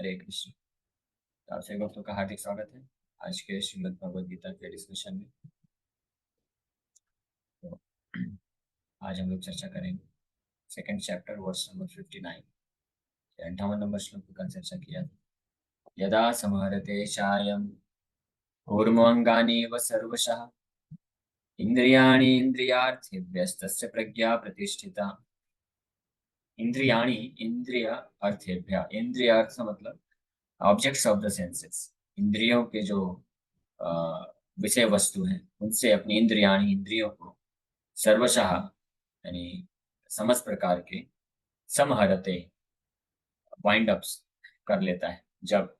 हरे कृष्ण। तो आप सभी भक्तों का हार्दिक स्वागत है आज के श्रीमद् भगवद गीता के डिस्कशन में। तो आज हम लोग चर्चा करेंगे सेकंड चैप्टर वर्स नंबर 59, 58 नंबर श्लोक पर कल चर्चा किया था। यदा समहरते चायं कूर्मोऽङ्गानीव सर्वशः इंद्रियाणि इन्द्रियार्थेभ्यस्तस्य प्रज्ञा प्रतिष्ठिता। इंद्रियाणि इंद्रिय अर्थेभ्य, इंद्रिय अर्थ मतलब ऑब्जेक्ट्स ऑफ द सेंसेस, इंद्रियों के जो अ, विषय वस्तु हैं उनसे अपनी इंद्रियाणि इंद्रियों को सर्वशः यानी समस्त प्रकार के समहरते वाइंड अप्स कर लेता है जब।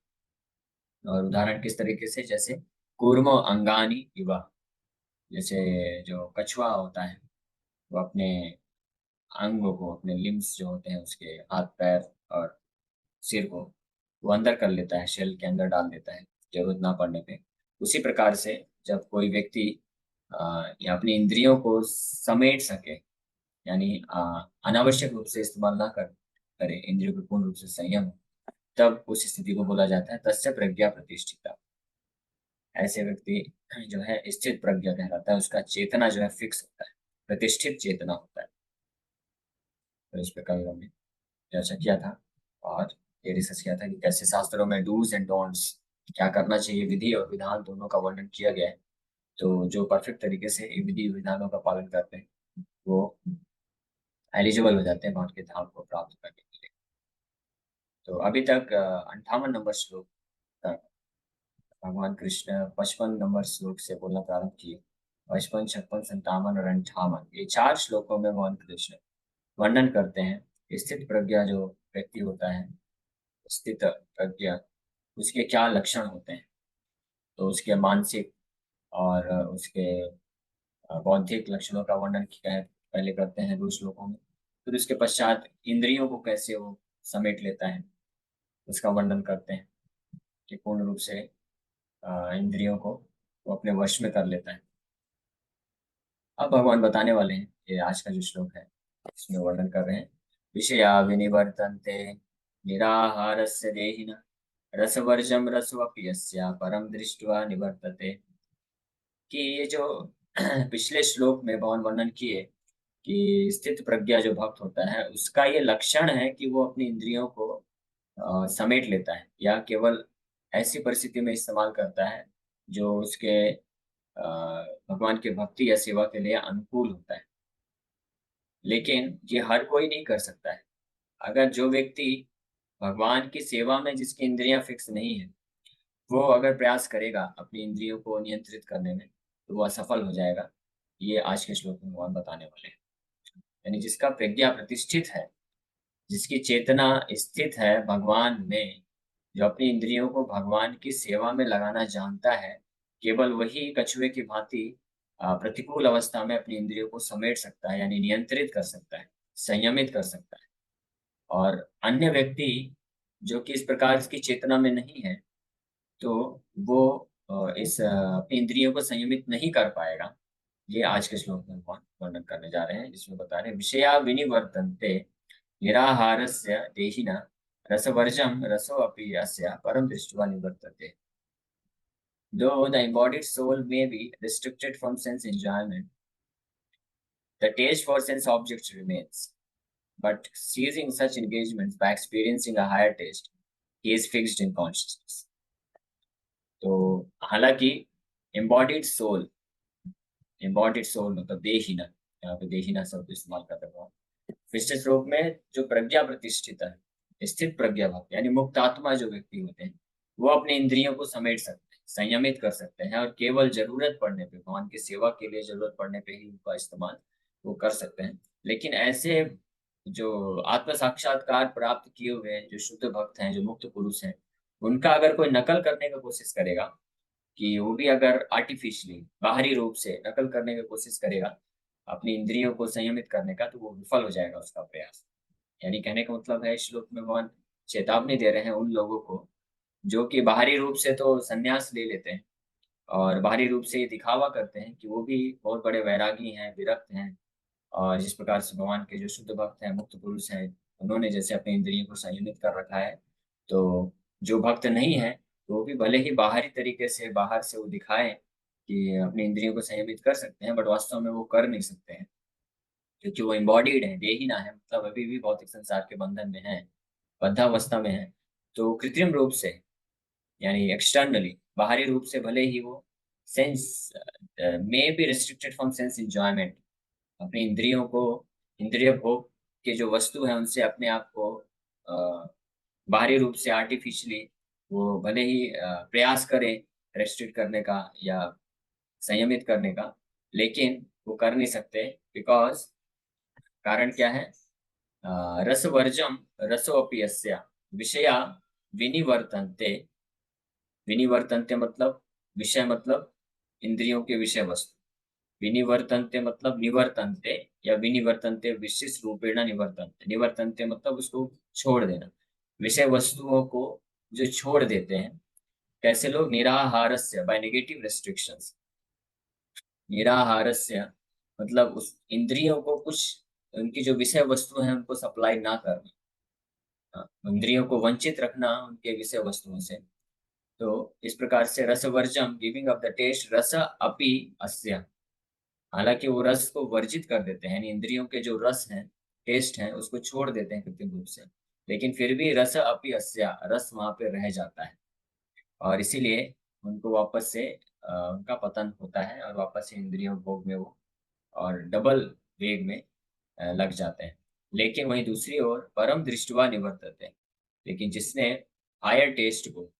और उदाहरण किस तरीके से, जैसे कूर्मो अंगानी इवा, जैसे जो कछुआ होता है वो अपने अंगों को, अपने लिम्स जो होते हैं उसके हाथ पैर और सिर को वो अंदर कर लेता है, शेल के अंदर डाल देता है जरूरत ना पड़ने पे। उसी प्रकार से जब कोई व्यक्ति या अपनी इंद्रियों को समेट सके, यानी अनावश्यक रूप से इस्तेमाल ना करे, इंद्रियों को पूर्ण रूप से संयम हो, तब उस स्थिति को बोला जाता है तस्य प्रज्ञा प्रतिष्ठिता। ऐसे व्यक्ति जो है स्थित प्रज्ञा कहलाता है, उसका चेतना जो है फिक्स होता है, प्रतिष्ठित चेतना होता है। तो इस प्रकार हमने चर्चा किया था और ये डिस्कस किया था कि कैसे शास्त्रों में डूज एंड डोंट्स, क्या करना चाहिए, विधि और विधान दोनों का वर्णन किया गया है। तो जो परफेक्ट तरीके से इन विधि विधानों का पालन करते हैं वो एलिजिबल हो जाते हैं भगवान के धाम को प्राप्त करने के लिए। तो अभी तक 58 नंबर श्लोक तक भगवान कृष्ण 55 नंबर श्लोक से बोलना प्रारंभ किए। 55, 56, 57 और 58, ये 4 श्लोकों में भगवान कृष्ण वर्णन करते हैं स्थित प्रज्ञा जो व्यक्ति होता है, स्थित प्रज्ञा, उसके क्या लक्षण होते हैं। तो उसके मानसिक और उसके बौद्धिक लक्षणों का वर्णन किया है, पहले करते हैं 2 श्लोकों में। फिर उसके पश्चात इंद्रियों को कैसे वो समेट लेता है उसका वर्णन करते हैं कि पूर्ण रूप से इंद्रियों को वो अपने वश में कर लेता है। अब भगवान बताने वाले हैं, ये आज का जो श्लोक है इसमें वर्णन कर रहे हैं, विषया विनिवर्तन्ते निराहारस्य देहिनः रसवर्जं रसोऽपि यस्या परम दृष्ट्वा निवर्तते। कि ये जो पिछले श्लोक में भगवान वर्णन किए कि स्थित प्रज्ञा जो भक्त होता है उसका ये लक्षण है कि वो अपनी इंद्रियों को समेट लेता है या केवल ऐसी परिस्थिति में इस्तेमाल करता है जो उसके भगवान के भक्ति या सेवा के लिए अनुकूल होता है। लेकिन ये हर कोई नहीं कर सकता है। अगर जो व्यक्ति भगवान की सेवा में जिसकी इंद्रियां फिक्स नहीं है, वो अगर प्रयास करेगा अपनी इंद्रियों को नियंत्रित करने में तो वो असफल हो जाएगा। ये आज के श्लोक में भगवान बताने वाले हैं। यानी जिसका प्रज्ञा प्रतिष्ठित है, जिसकी चेतना स्थित है भगवान में, जो अपनी इंद्रियों को भगवान की सेवा में लगाना जानता है, केवल वही कछुए की भांति प्रतिकूल अवस्था में अपनी इंद्रियों को समेट सकता है, यानी नियंत्रित कर सकता है, संयमित कर सकता है। और अन्य व्यक्ति जो कि इस प्रकार की चेतना में नहीं है, तो वो इस अपनी इंद्रियों को संयमित नहीं कर पाएगा। ये आज के श्लोक में भगवान वर्णन करने जा रहे हैं, जिसमें बता रहे हैं विषया विनिवर्तन्ते निराहारस्य देहिनः रसवर्जं रसोऽपि यस्य परम दृष्ट्वा निवर्तते। Though the embodied soul may be restricted from sense enjoyment, the taste for sense objects remains. But ceasing such engagements by experiencing a higher taste, he is fixed in consciousness. तो हालांकि embodied soul, embodied soul मतलब देहिना, यहाँ पे देहिना शब्द इस्तेमाल कर रहा हूँ। पिछले श्लोक में जो प्रज्ञा प्रतिष्ठित है, स्थित प्रज्ञा भक्त यानी मुक्त आत्मा जो व्यक्ति होते हैं, वो अपने इंद्रियों को समेट सकते हैं, संयमित कर सकते हैं और केवल जरूरत पड़ने पे, भगवान की सेवा के लिए जरूरत पड़ने पे ही उनका इस्तेमाल वो कर सकते हैं। लेकिन ऐसे जो आत्म साक्षात्कार प्राप्त किए हुए हैं, जो शुद्ध भक्त हैं, जो मुक्त पुरुष हैं, उनका अगर कोई नकल करने का कोशिश करेगा, कि वो भी अगर आर्टिफिशियली बाहरी रूप से नकल करने की कोशिश करेगा अपनी इंद्रियों को संयमित करने का, तो वो विफल हो जाएगा उसका प्रयास। यानी कहने का मतलब है, इस श्लोक में भगवान चेतावनी दे रहे हैं उन लोगों को जो कि बाहरी रूप से तो संन्यास ले लेते हैं और बाहरी रूप से ये दिखावा करते हैं कि वो भी बहुत बड़े वैरागी हैं, विरक्त हैं। और जिस प्रकार से भगवान के जो शुद्ध भक्त हैं, मुक्त पुरुष हैं, उन्होंने जैसे अपनी इंद्रियों को संयमित कर रखा है, तो जो भक्त नहीं है तो वो भी भले ही बाहरी तरीके से बाहर से वो दिखाए कि अपनी इंद्रियों को संयमित कर सकते हैं, बट वास्तव में वो कर नहीं सकते हैं, क्योंकि वो एम्बॉडीड है, देहीना है, मतलब अभी भी भौतिक संसार के बंधन में है, बद्धावस्था में है। तो कृत्रिम रूप से, यानी एक्सटर्नली, बाहरी रूप से भले ही वो sense may be restricted from sense enjoyment, अपनी इंद्रियों को, इंद्रिय भोग के जो वस्तु है उनसे अपने आप को बाहरी रूप से आर्टिफिशियली वो भले ही प्रयास करें रेस्ट्रिक्ट करने का या संयमित करने का, लेकिन वो कर नहीं सकते। बिकॉज कारण क्या है? रसवर्जम रसोपि यस्य विषया विनिवर्तन्ते। विनिवर्तन्ते मतलब विषय, मतलब इंद्रियों के विषय वस्तु। विनिवर्तन्ते मतलब निवर्तन्ते, या विनिवर्तन्ते विशिष्ट रूपेण निवर्तन्ते। निवर्तन्ते मतलब उसको छोड़ देना, विषय वस्तुओं को जो छोड़ देते हैं। कैसे लोग? निराहारस्य, बाय नेगेटिव रेस्ट्रिक्शंस। निराहारस्य मतलब उस इंद्रियों को कुछ, उनकी जो विषय वस्तु है उनको सप्लाई ना करना। हाँ, इंद्रियों को वंचित रखना उनके विषय वस्तुओं से। तो इस प्रकार से रसवर्जम, गिविंग अप द टेस्ट, रस अपि अस्य। हालांकि वो रस को वर्जित कर देते हैं, यानी इंद्रियों के जो रस हैं, टेस्ट हैं, उसको छोड़ देते हैं कृत्रिम रूप से, लेकिन फिर भी रस अपि अस्या, रस वहां पे रह जाता है। और इसीलिए उनको वापस से उनका पतन होता है और वापस से इंद्रियों भोग में वो और डबल वेग में लग जाते हैं। लेकिन वहीं दूसरी ओर परम दृष्टवा निवर्तते हैं, लेकिन जिसने हायर टेस्ट को,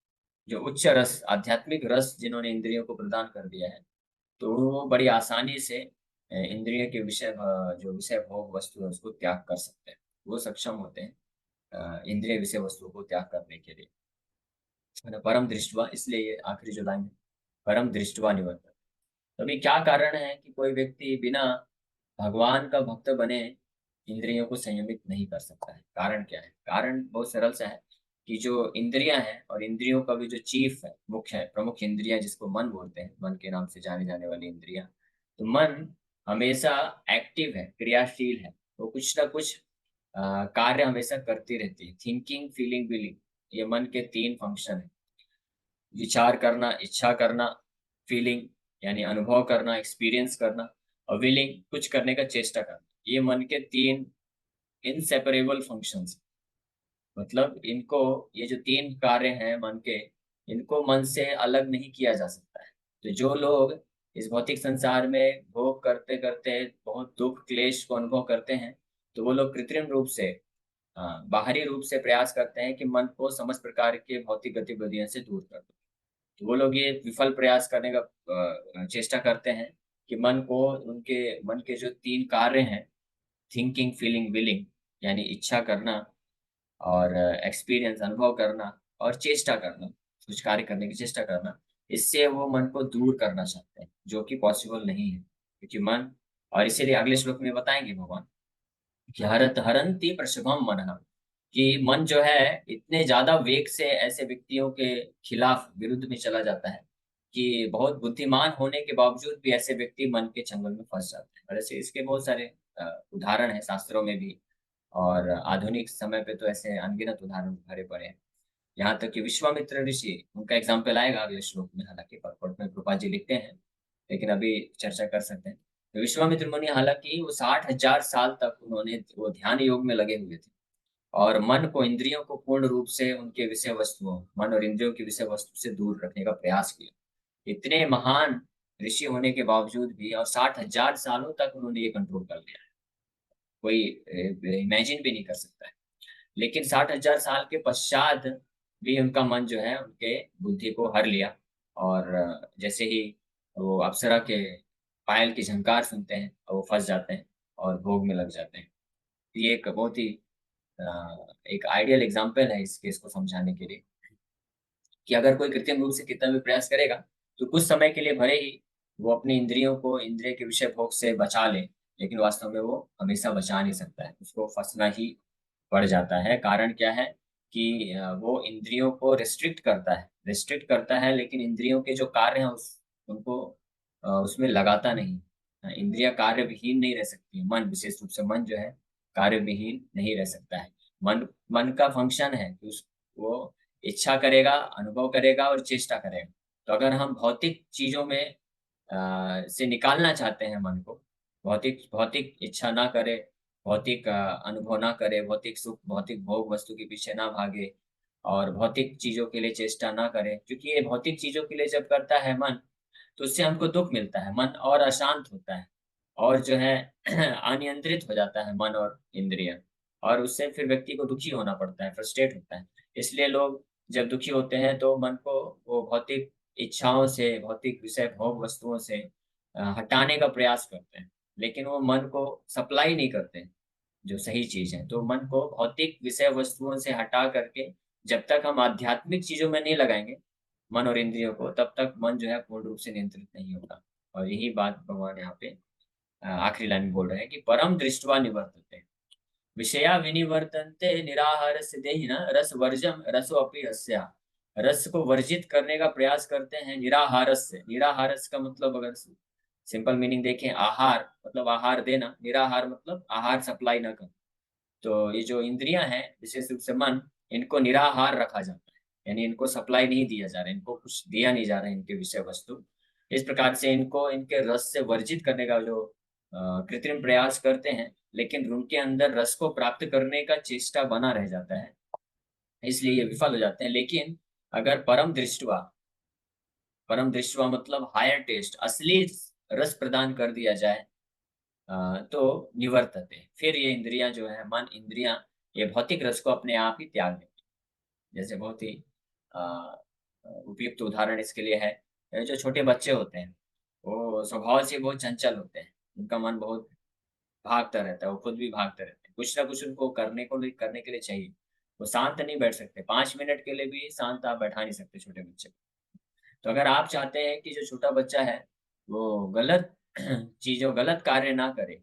जो उच्च रस, आध्यात्मिक रस जिन्होंने इंद्रियों को प्रदान कर दिया है, तो वो बड़ी आसानी से इंद्रिय के विषय जो विषय भोग वस्तु है उसको त्याग कर सकते हैं। वो सक्षम होते हैं इंद्रिय विषय वस्तुओं को त्याग करने के लिए, है ना? परम दृष्टवा, इसलिए ये आखिरी जो लाइन है, परम दृष्टवा निवर्तते। तभी क्या कारण है कि कोई व्यक्ति बिना भगवान का भक्त बने इंद्रियों को संयमित नहीं कर सकता है? कारण क्या है? कारण बहुत सरल सा है कि जो इंद्रियां हैं, और इंद्रियों का भी जो चीफ है, मुख्य है, प्रमुख इंद्रियां जिसको मन बोलते हैं, मन के नाम से जाने जाने वाली इंद्रियां, तो मन हमेशा एक्टिव है, क्रियाशील है। वो कुछ ना कुछ कार्य हमेशा करती रहती है। थिंकिंग, फीलिंग, विलिंग, ये मन के तीन फंक्शन है। विचार करना, इच्छा करना, फीलिंग यानी अनुभव करना, एक्सपीरियंस करना, और विलिंग कुछ करने का चेष्टा करना। ये मन के तीन इनसेपरेबल फंक्शंस। मतलब इनको, ये जो तीन कार्य हैं मन के, इनको मन से अलग नहीं किया जा सकता है। तो जो लोग इस भौतिक संसार में भोग करते करते बहुत दुख क्लेश को अनुभव करते हैं, तो वो लोग कृत्रिम रूप से, बाहरी रूप से प्रयास करते हैं कि मन को समस्त प्रकार के भौतिक गतिविधियों से दूर कर दो। तो वो लोग ये विफल प्रयास करने का चेष्टा करते हैं कि मन को, उनके मन के जो तीन कार्य हैं, थिंकिंग, फीलिंग, विलिंग, यानी इच्छा करना और एक्सपीरियंस, अनुभव करना, और चेष्टा करना, कुछ कार्य करने की चेष्टा करना, इससे वो मन को दूर करना चाहते हैं, जो कि पॉसिबल नहीं है, क्योंकि मन, और इसीलिए अगले श्लोक में बताएंगे भगवान कि हरत हरंती प्रशभम मन, कि मन जो है इतने ज्यादा वेग से ऐसे व्यक्तियों के खिलाफ, विरुद्ध में चला जाता है कि बहुत बुद्धिमान होने के बावजूद भी ऐसे व्यक्ति मन के चंगुल में फंस जाते हैं। और ऐसे इसके बहुत सारे उदाहरण हैं शास्त्रों में भी, और आधुनिक समय पे तो ऐसे अनगिनत उदाहरण भरे पड़े हैं। यहाँ तक कि विश्वामित्र ऋषि, उनका एग्जाम्पल आएगा अगले श्लोक में, हालांकि परपट में कृपा जी लिखते हैं, लेकिन अभी चर्चा कर सकते हैं। तो विश्वामित्र मुनि, हालांकि वो 60,000 साल तक उन्होंने वो ध्यान योग में लगे हुए थे, और मन को, इंद्रियों को पूर्ण रूप से उनके विषय वस्तुओं, मन और इंद्रियों की विषय वस्तु से दूर रखने का प्रयास किया। इतने महान ऋषि होने के बावजूद भी, और 60,000 सालों तक उन्होंने ये कंट्रोल कर लिया, कोई इमेजिन भी नहीं कर सकता है। लेकिन 60,000 साल के पश्चात भी उनका मन जो है उनके बुद्धि को हर लिया, और जैसे ही वो अप्सरा के पायल की झंकार सुनते हैं और वो फंस जाते हैं और भोग में लग जाते हैं। ये एक बहुत ही एक आइडियल एग्जाम्पल है इस केस को समझाने के लिए, कि अगर कोई कृत्रिम रूप से कितना भी प्रयास करेगा, तो कुछ समय के लिए भले ही वो अपनी इंद्रियों को इंद्रिय के विषय भोग से बचा ले, लेकिन वास्तव में वो हमेशा बचा नहीं सकता है, उसको फंसना ही पड़ जाता है। कारण क्या है? कि वो इंद्रियों को रिस्ट्रिक्ट करता है, लेकिन इंद्रियों के जो कार्य हैं उनको उसमें लगाता नहीं। इंद्रियां कार्य विहीन नहीं रह सकती, मन विशेष रूप से मन जो है कार्य विहीन नहीं रह सकता है। मन मन का फंक्शन है कि वो इच्छा करेगा, अनुभव करेगा और चेष्टा करेगा। तो अगर हम भौतिक चीजों में से निकालना चाहते हैं मन को, भौतिक भौतिक इच्छा ना करे, भौतिक अनुभव ना करे, भौतिक सुख, भौतिक भोग वस्तु के पीछे ना भागे और भौतिक चीजों के लिए चेष्टा ना करे, क्योंकि ये भौतिक चीजों के लिए जब करता है मन, तो उससे हमको दुख मिलता है, मन और अशांत होता है और जो है अनियंत्रित हो जाता है मन और इंद्रिय, और उससे फिर व्यक्ति को दुखी होना पड़ता है, फ्रस्ट्रेट होता है। इसलिए लोग जब दुखी होते हैं तो मन को वो भौतिक इच्छाओं से, भौतिक विषय भोग वस्तुओं से हटाने का प्रयास करते हैं, लेकिन वो मन को सप्लाई नहीं करते जो सही चीज है। तो मन को भौतिक विषय वस्तुओं से हटा करके जब तक हम आध्यात्मिक चीजों में नहीं लगाएंगे मन और इंद्रियों को, तब तक मन जो है पूर्ण रूप से नियंत्रित नहीं होगा। और यही बात भगवान यहाँ पे आखिरी लाइन में बोल रहे हैं कि परम दृष्टवा निवर्तते विषया विनिवर्तन्ते निराहारस्य देहिनः रस वर्जम रसो अपि हस्या। रस को वर्जित करने का प्रयास करते हैं निराहारस्य। निराहारस्य का मतलब अगर सिंपल मीनिंग देखें, आहार मतलब आहार देना, निराहार मतलब आहार सप्लाई न करना। तो ये जो इंद्रियां हैं, विशेष रूप से मन, इनको निराहार रखा जाता है, यानी इनको सप्लाई नहीं दिया जा रहा है, इनको कुछ दिया नहीं जा रहा है, इनके विषय वस्तु। इस प्रकार से इनको इनके रस से वर्जित करने का जो कृत्रिम प्रयास करते हैं, लेकिन उनके अंदर रस को प्राप्त करने का चेष्टा बना रह जाता है, इसलिए ये विफल हो जाते हैं। लेकिन अगर परम दृष्टवा मतलब हायर टेस्ट, असली रस प्रदान कर दिया जाए, तो निवर्तते, फिर ये इंद्रियां जो है, मन इंद्रियां, ये भौतिक रस को अपने आप ही त्याग देती। जैसे बहुत ही अ, उपयुक्त उदाहरण इसके लिए है, जो छोटे बच्चे होते हैं, वो स्वभाव से बहुत चंचल होते हैं, उनका मन बहुत भागता रहता है, वो खुद भी भागते रहते हैं, कुछ ना कुछ उनको करने के लिए चाहिए। वो शांत नहीं बैठ सकते, 5 मिनट के लिए भी शांत आप बैठा नहीं सकते छोटे बच्चे को। तो अगर आप चाहते हैं कि जो छोटा बच्चा है वो गलत चीजों, गलत कार्य ना करे,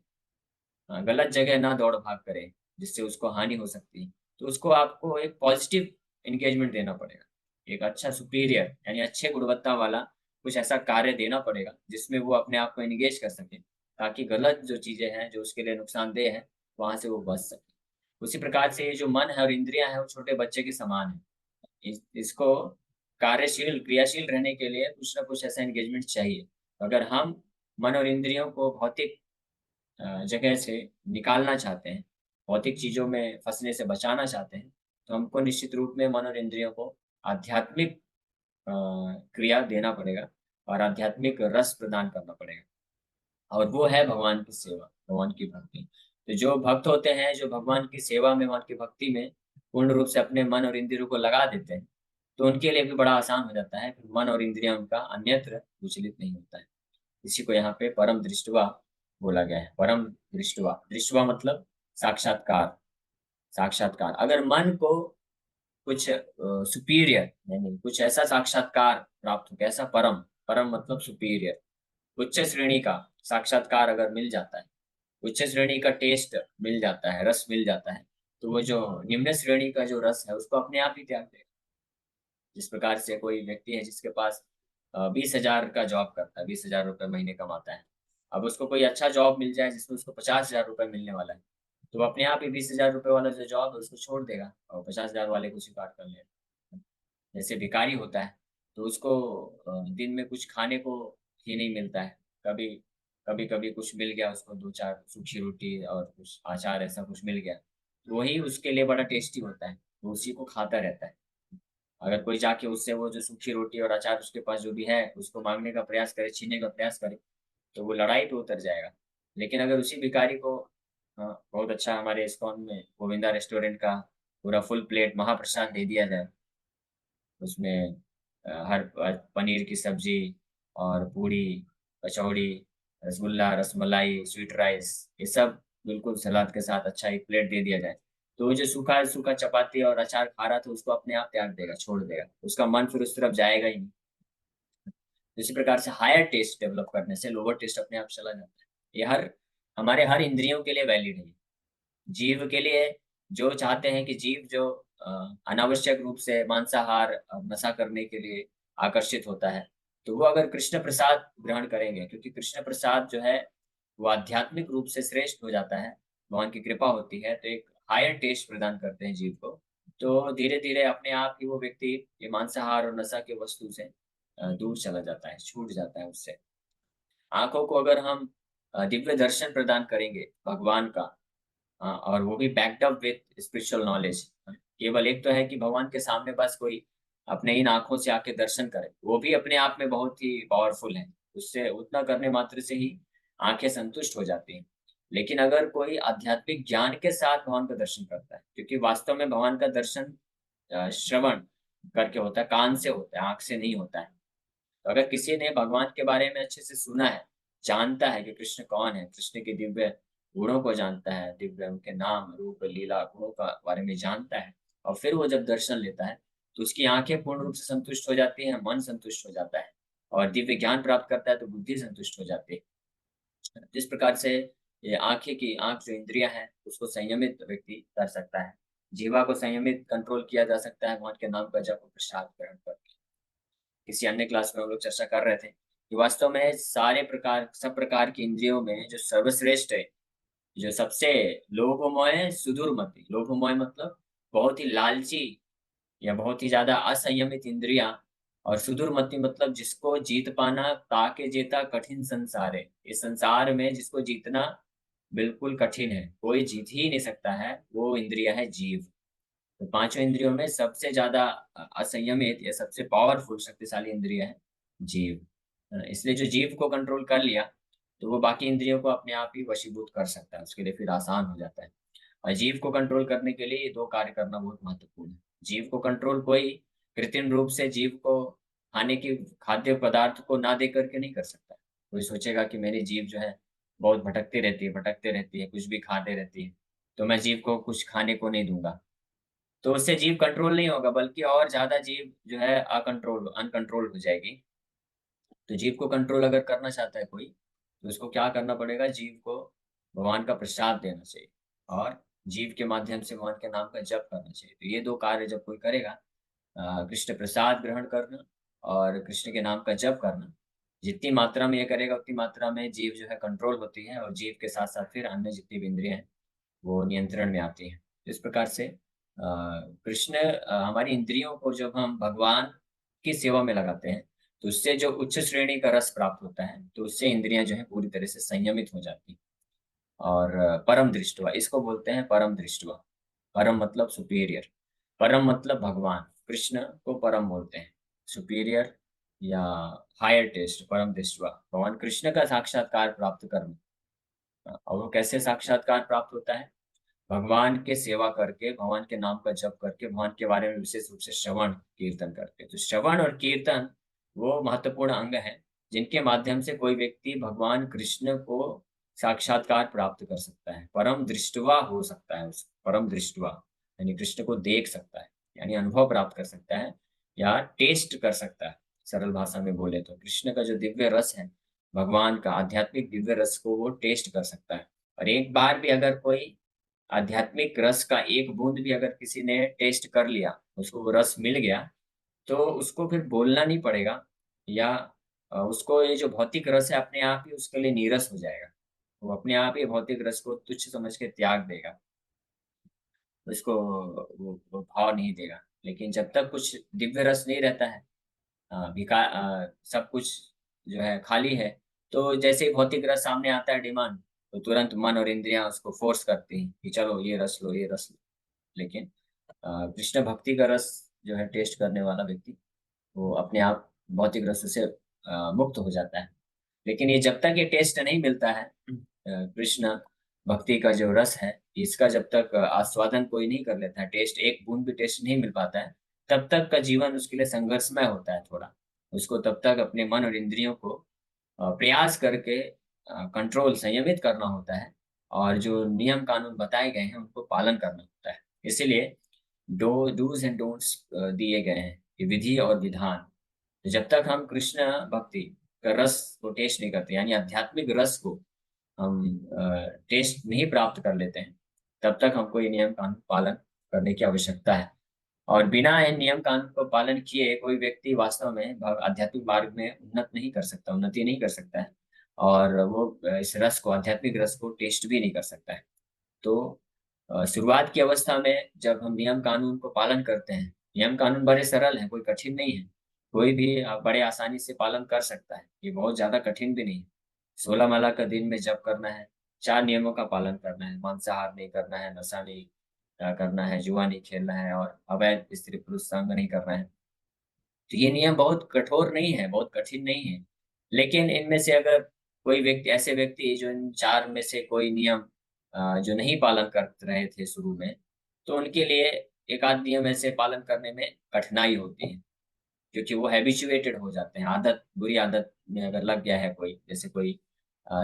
गलत जगह ना दौड़ भाग करे जिससे उसको हानि हो सकती है, तो उसको आपको एक पॉजिटिव एंगेजमेंट देना पड़ेगा, एक अच्छा सुपीरियर यानी अच्छे गुणवत्ता वाला कुछ ऐसा कार्य देना पड़ेगा जिसमें वो अपने आप को एंगेज कर सके, ताकि गलत जो चीजें हैं जो उसके लिए नुकसानदेह है वहां से वो बच सके। उसी प्रकार से ये जो मन है और इंद्रियां हैं वो छोटे बच्चे के समान है। इसको कार्यशील क्रियाशील रहने के लिए कुछ ना कुछ ऐसा एंगेजमेंट चाहिए। अगर हम मन और इंद्रियों को भौतिक जगह से निकालना चाहते हैं, भौतिक चीजों में फंसने से बचाना चाहते हैं, तो हमको निश्चित रूप में मन और इंद्रियों को आध्यात्मिक क्रिया देना पड़ेगा और आध्यात्मिक रस प्रदान करना पड़ेगा, और वो है भगवान की सेवा, भगवान की भक्ति। तो जो भक्त होते हैं, जो भगवान की सेवा में, भगवान की भक्ति में पूर्ण रूप से अपने मन और इंद्रियों को लगा देते हैं, तो उनके लिए भी बड़ा आसान हो जाता है, फिर मन और इंद्रियां उनका अन्यत्र विचलित नहीं होता है। इसी को यहाँ पे परम दृष्टवा बोला गया है। परम दृष्टवा, दृष्टवा मतलब साक्षात्कार। साक्षात्कार, अगर मन को कुछ सुपीरियर यानी कुछ ऐसा साक्षात्कार प्राप्त हो, कैसा परम, परम मतलब सुपीरियर, उच्च श्रेणी का साक्षात्कार अगर मिल जाता है, उच्च श्रेणी का टेस्ट मिल जाता है, रस मिल जाता है, तो वो जो निम्न श्रेणी का जो रस है उसको अपने आप ही त्याग देगा। जिस प्रकार से कोई व्यक्ति है जिसके पास 20,000 का जॉब करता है, 20,000 रुपये महीने कमाता है, अब उसको कोई अच्छा जॉब मिल जाए जिसमें उसको 50,000 रुपये मिलने वाला है, तो वो अपने आप ही 20,000 रुपये वाला जो जॉब है उसको छोड़ देगा और 50,000 वाले को स्वीकार कर लेगा। जैसे भिखारी होता है, तो उसको दिन में कुछ खाने को ही नहीं मिलता है, कभी कभी कभी कुछ मिल गया उसको, दो चार सूखी रोटी और कुछ अचार ऐसा कुछ मिल गया, तो वही उसके लिए बड़ा टेस्टी होता है, वो उसी को खाता रहता है। अगर कोई जाके उससे वो जो सूखी रोटी और अचार उसके पास जो भी है उसको मांगने का प्रयास करे, छीनने का प्रयास करे, तो वो लड़ाई पे उतर जाएगा। लेकिन अगर उसी भिखारी को बहुत अच्छा, हमारे इस्कॉन में गोविंदा रेस्टोरेंट का पूरा फुल प्लेट महाप्रसाद दे दिया जाए, उसमें हर पनीर की सब्जी और पूड़ी, कचौड़ी, रसगुल्ला, रसमलाई, स्वीट राइस, ये सब बिल्कुल सलाद के साथ अच्छा एक प्लेट दे दिया जाए, तो वो जो सूखा सूखा चपाती और अचार खा रहा था उसको अपने आप त्याग देगा, छोड़ देगा, उसका मन फिर उस तरफ जाएगा ही नहीं। इसी प्रकार से हायर टेस्ट डेवलप करने से लोअर टेस्ट अपने आप चला जाता है। ये हमारे हर इंद्रियों के लिए वैलिड है। जीव के लिए, जो चाहते हैं कि जीव जो अनावश्यक रूप से मांसाहार नशा करने के लिए आकर्षित होता है, तो वो अगर कृष्ण प्रसाद ग्रहण करेंगे, क्योंकि कृष्ण प्रसाद जो है वो आध्यात्मिक रूप से श्रेष्ठ हो जाता है, भगवान की कृपा होती है, तो एक हायर टेस्ट प्रदान करते हैं जीव को। तो धीरे धीरे अपने आप ही वो व्यक्ति ये मांसाहार और नशा के वस्तु से दूर चला जाता है, छूट जाता है उससे। आंखों को अगर हम दिव्य दर्शन प्रदान करेंगे भगवान का, और वो भी backed up with spiritual knowledge. केवल एक तो है कि भगवान के सामने बस कोई अपने इन आंखों से आके दर्शन करे, वो भी अपने आप में बहुत ही पावरफुल है। उससे उतना करने मात्र से ही आंखें संतुष्ट हो जाती हैं। लेकिन अगर कोई आध्यात्मिक ज्ञान के साथ भगवान का दर्शन करता है, क्योंकि वास्तव में भगवान का दर्शन श्रवण करके होता है, कान से होता है, आंख से नहीं होता है। तो अगर किसी ने भगवान के बारे में अच्छे से सुना है, जानता है कि कृष्ण कौन है, कृष्ण के दिव्य गुणों को जानता है, दिव्य उनके नाम रूप लीला गुणों का बारे में जानता है, और फिर वो जब दर्शन लेता है तो उसकी आंखें पूर्ण रूप से संतुष्ट हो जाती हैं, मन संतुष्ट हो जाता है, और दिव्य ज्ञान प्राप्त करता है तो बुद्धि संतुष्ट हो जाती है। जिस प्रकार से ये आंख जो इंद्रिया है उसको संयमित व्यक्ति कर सकता है, जीवा को संयमित कंट्रोल किया जा सकता है भगवान के नाम का जप और प्रसाद ग्रहण कर। किसी अन्य क्लास में हम लोग चर्चा कर रहे थे कि वास्तव में सब प्रकार की इंद्रियों में जो सर्वश्रेष्ठ है, जो सबसे लोभमय है, सुदूरमति। लोभमय मतलब बहुत ही लालची या बहुत ही ज्यादा असंयमित इंद्रिया, और सुदूरमति मतलब जिसको जीत पाना ताके जेता कठिन संसार है। इस संसार में जिसको जीतना बिल्कुल कठिन है, कोई जीत ही नहीं सकता है, वो इंद्रिया है जीव। तो पांचों इंद्रियों में सबसे ज्यादा असंयमित या सबसे पावरफुल शक्तिशाली इंद्रिय है जीव। इसलिए जो जीव को कंट्रोल कर लिया तो वो बाकी इंद्रियों को अपने आप ही वशीभूत कर सकता है, उसके लिए फिर आसान हो जाता है। और जीव को कंट्रोल करने के लिए ये दो कार्य करना बहुत महत्वपूर्ण है। जीव को कंट्रोल कोई कृत्रिम रूप से जीव को खाने की खाद्य पदार्थ को ना दे करके नहीं कर सकता। कोई सोचेगा कि मेरी जीव जो है बहुत भटकते रहती है, कुछ भी खाते रहती है, तो मैं जीव को कुछ खाने को नहीं दूंगा, तो उससे जीव कंट्रोल नहीं होगा, बल्कि और ज्यादा जीव जो है अनकंट्रोल हो जाएगी। तो जीव को कंट्रोल अगर करना चाहता है कोई, तो उसको क्या करना पड़ेगा, जीव को भगवान का प्रसाद देना चाहिए, और जीव के माध्यम से भगवान के नाम का जप करना चाहिए। तो ये दो कार्य जब कोई करेगा, कृष्ण प्रसाद ग्रहण करना और कृष्ण के नाम का जप करना, जितनी मात्रा में ये करेगा उतनी मात्रा में जीव जो है कंट्रोल होती है, और जीव के साथ साथ फिर अन्य जितनी भी इंद्रियां हैं वो नियंत्रण में आती हैं। इस प्रकार से कृष्ण हमारी इंद्रियों को जब हम भगवान की सेवा में लगाते हैं तो उससे जो उच्च श्रेणी का रस प्राप्त होता है, तो उससे इंद्रियां जो है पूरी तरह से संयमित हो जाती हैं। और परम दृष्टवा, इसको बोलते हैं परम दृष्टवा। परम मतलब सुपीरियर, परम मतलब भगवान, कृष्ण को परम बोलते हैं। सुपीरियर या हायर टेस्ट, परम दृष्टवा, भगवान कृष्ण का साक्षात्कार प्राप्त करना। और वो कैसे साक्षात्कार प्राप्त होता है, भगवान के सेवा करके, भगवान के नाम का जप करके, भगवान के बारे में विशेष रूप से श्रवण कीर्तन करके। तो श्रवण और कीर्तन वो महत्वपूर्ण अंग है जिनके माध्यम से कोई व्यक्ति भगवान कृष्ण को साक्षात्कार प्राप्त कर सकता है, परम दृष्टवा हो सकता है। उस परम दृष्टवा यानी कृष्ण को देख सकता है, यानी अनुभव प्राप्त कर सकता है या टेस्ट कर सकता है। सरल भाषा में बोले तो कृष्ण का जो दिव्य रस है, भगवान का आध्यात्मिक दिव्य रस को वो टेस्ट कर सकता है। और एक बार भी अगर कोई आध्यात्मिक रस का एक बूंद भी अगर किसी ने टेस्ट कर लिया, उसको वो रस मिल गया, तो उसको फिर बोलना नहीं पड़ेगा, या उसको ये जो भौतिक रस है अपने आप ही उसके लिए नीरस हो जाएगा। वो अपने आप ही भौतिक रस को तुच्छ समझ के त्याग देगा, उसको वो भाव नहीं देगा। लेकिन जब तक कुछ दिव्य रस नहीं रहता है, सब कुछ जो है खाली है, तो जैसे ही भौतिक रस सामने आता है डिमांड, तो तुरंत मन और इंद्रियां उसको फोर्स करती हैं कि चलो ये रस लो, ये रस लो। लेकिन कृष्ण भक्ति का रस जो है टेस्ट करने वाला व्यक्ति, वो अपने आप भौतिक रस से मुक्त हो जाता है। लेकिन ये जब तक ये टेस्ट नहीं मिलता है, कृष्ण भक्ति का जो रस है, इसका जब तक आस्वादन कोई नहीं कर लेता है, टेस्ट एक बूंद भी टेस्ट नहीं मिल पाता है, तब तक का जीवन उसके लिए संघर्षमय होता है थोड़ा। उसको तब तक अपने मन और इंद्रियों को प्रयास करके कंट्रोल संयमित करना होता है, और जो नियम कानून बताए गए हैं उनको पालन करना होता है। इसीलिए डूज एंड डोंट्स दिए गए हैं, ये विधि और विधान। तो जब तक हम कृष्ण भक्ति का रस को टेस्ट नहीं करते, यानी आध्यात्मिक रस को हम टेस्ट नहीं प्राप्त कर लेते हैं, तब तक हमको ये नियम कानून पालन करने की आवश्यकता है। और बिना इन नियम कानून को पालन किए कोई व्यक्ति वास्तव में आध्यात्मिक मार्ग में उन्नति नहीं कर सकता है, और वो इस रस को, आध्यात्मिक रस को टेस्ट भी नहीं कर सकता है। तो शुरुआत की अवस्था में जब हम नियम कानून को पालन करते हैं, नियम कानून बड़े सरल हैं, कोई कठिन नहीं है। कोई भी बड़े आसानी से पालन कर सकता है, ये बहुत ज्यादा कठिन भी नहीं है। 16 माला का दिन में जप करना है, 4 नियमों का पालन करना है, मांसाहार नहीं करना है, नशा नहीं करना है, जुआ नहीं खेलना है, और अवैध स्त्री पुरुष संग नहीं करना है। तो ये नियम बहुत कठोर नहीं है, बहुत कठिन नहीं है। लेकिन इनमें से अगर कोई व्यक्ति, ऐसे व्यक्ति जो इन 4 में से कोई नियम जो नहीं पालन कर रहे थे शुरू में, तो उनके लिए एक आध नियम ऐसे पालन करने में कठिनाई होती है, क्योंकि वो हैबिचुएटेड हो जाते हैं। आदत, बुरी आदत में अगर लग गया है कोई, जैसे कोई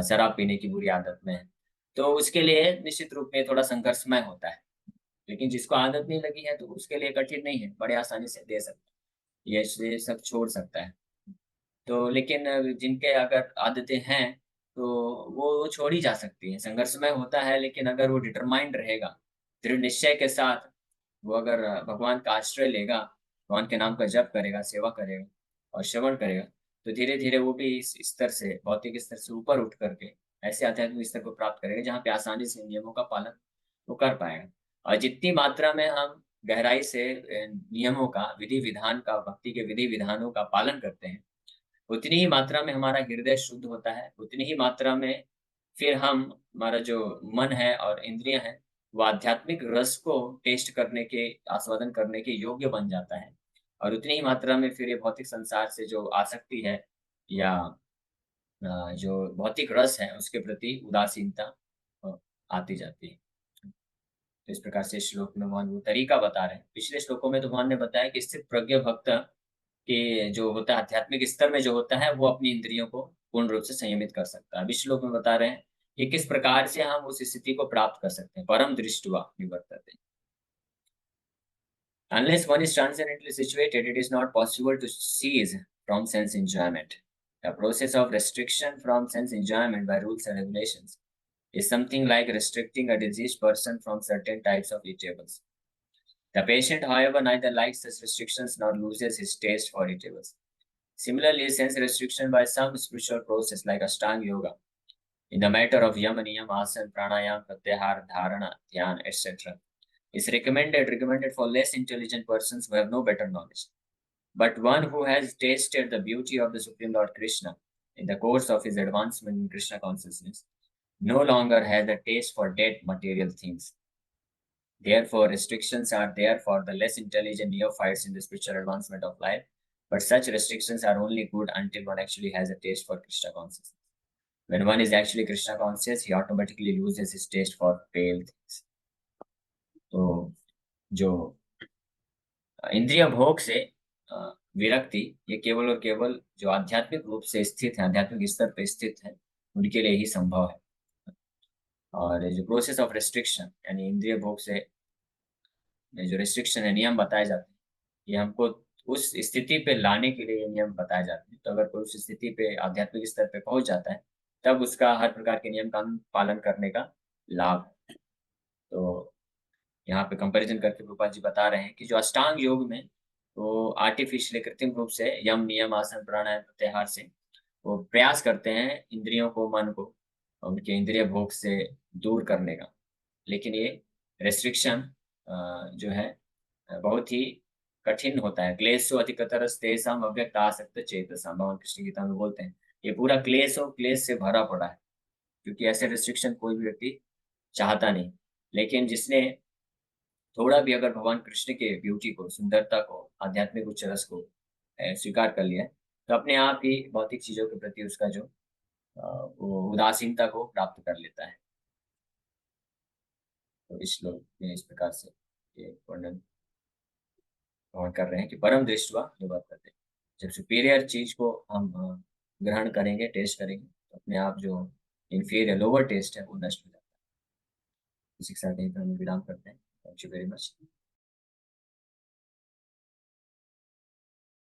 शराब पीने की बुरी आदत में है, तो उसके लिए निश्चित रूप में थोड़ा संघर्षमय होता है। लेकिन जिसको आदत नहीं लगी है तो उसके लिए कठिन नहीं है, बड़े आसानी से दे सकता है, ये सब छोड़ सकता है। तो लेकिन जिनके अगर आदतें हैं, तो वो छोड़ ही जा सकती हैं। संघर्षमय होता है, लेकिन अगर वो डिटरमाइंड रहेगा, दृढ़ निश्चय के साथ वो अगर भगवान का आश्रय लेगा, भगवान के नाम का जप करेगा, सेवा करेगा और श्रवण करेगा, तो धीरे धीरे वो भी इस स्तर से, भौतिक स्तर से ऊपर उठ करके ऐसे आध्यात्मिक स्तर को प्राप्त करेगा जहाँ पे आसानी से नियमों का पालन वो कर पाएगा। और जितनी मात्रा में हम गहराई से नियमों का, विधि विधान का, भक्ति के विधि विधानों का पालन करते हैं, उतनी ही मात्रा में हमारा हृदय शुद्ध होता है, उतनी ही मात्रा में फिर हम, हमारा जो मन है और इंद्रिय है, वो आध्यात्मिक रस को टेस्ट करने के, आस्वादन करने के योग्य बन जाता है। और उतनी ही मात्रा में फिर ये भौतिक संसार से जो आसक्ति है, या जो भौतिक रस है, उसके प्रति उदासीनता अ, आती जाती है। तो इस प्रकार से इस श्लोक में भगवान वो तरीका बता रहे हैं। पिछले श्लोकों में तो भगवान ने बताया कि स्थित प्रज्ञ भक्त कि जो होता है आध्यात्मिक स्तर में जो होता है, वो अपनी इंद्रियों को पूर्ण रूप से संयमित कर सकता है। अभी श्लोक में बता रहे हैं कि किस प्रकार से हम उस स्थिति को प्राप्त कर सकते हैं। परम दृष्टवा निवर्तते। Unless one is transcendently situated, it is not possible to cease from sense enjoyment. The process of restriction from sense enjoyment by rules and regulations is something like restricting a diseased person from certain types of eatables. The patient, however, neither likes such restrictions nor loses his taste for eatables. Similarly, sense restriction by some spiritual process like Ashtanga Yoga in the matter of Yama, Niyam, Asana, Pranayam, Pratyahar, Dharana, Dhyan, etc. is recommended for less intelligent persons who have no better knowledge. But one who has tasted the beauty of the Supreme Lord Krishna in the course of his advancement in Krishna consciousness no longer has a taste for dead material things. Therefore, restrictions are there for the less intelligent neophytes in the spiritual advancement of life, but such restrictions are only good until one actually has a taste for Krishna consciousness. When one is actually Krishna conscious, he automatically loses his taste for pale things. तो जो इंद्रिय भोग से विरक्ति, ये केवल और केवल जो आध्यात्मिक रूप से स्थित है, आध्यात्मिक स्तर पर स्थित है, उनके लिए ही संभव है। और जो प्रोसेस ऑफ रेस्ट्रिक्शन, यानी इंद्रिय भोग से जो रेस्ट्रिक्शन है, नियम बताए जाते हैं, ये हमको उस स्थिति पे लाने के लिए ये नियम बताए जाते हैं। तो अगर कोई उस स्थिति पे, आध्यात्मिक स्तर पे पहुंच जाता है, तब उसका हर प्रकार के नियम कानून पालन करने का लाभ है। तो यहाँ पे कंपैरिजन करके रूपा जी बता रहे हैं कि जो अष्टांग योग में वो आर्टिफिशियल, कृत्रिम रूप से यम, नियम, आसन, प्राणायाम, प्रत्याहार से वो प्रयास करते हैं इंद्रियों को, मन को उनके इंद्रिय भोग से दूर करने का। लेकिन ये रेस्ट्रिक्शन जो है बहुत ही कठिन होता है। क्लेशो अधिकतरस तेषाम अव्यक्त आसक्त चेतसाम, भगवान कृष्ण गीता में बोलते हैं ये पूरा क्लेश और क्लेश से भरा पड़ा है, क्योंकि ऐसे रेस्ट्रिक्शन कोई भी व्यक्ति चाहता नहीं। लेकिन जिसने थोड़ा भी अगर भगवान कृष्ण के ब्यूटी को, सुंदरता को, आध्यात्मिक उच्च रस को स्वीकार कर लिया है, तो अपने आप ही भौतिक चीजों के प्रति उसका जो वो उदासीनता को प्राप्त कर लेता है। तो इस श्लोक में इस प्रकार से ये वर्णन भगवान कर रहे हैं कि परम दृष्टवा निवर्तते। जब सुपीरियर चीज को हम ग्रहण करेंगे, टेस्ट करेंगे, तो अपने आप जो इंफीरियर, लोअर टेस्ट है, वो नष्ट हो जाता है। इसी के साथ यहीं पर हम विराम करते हैं। Thank you very much.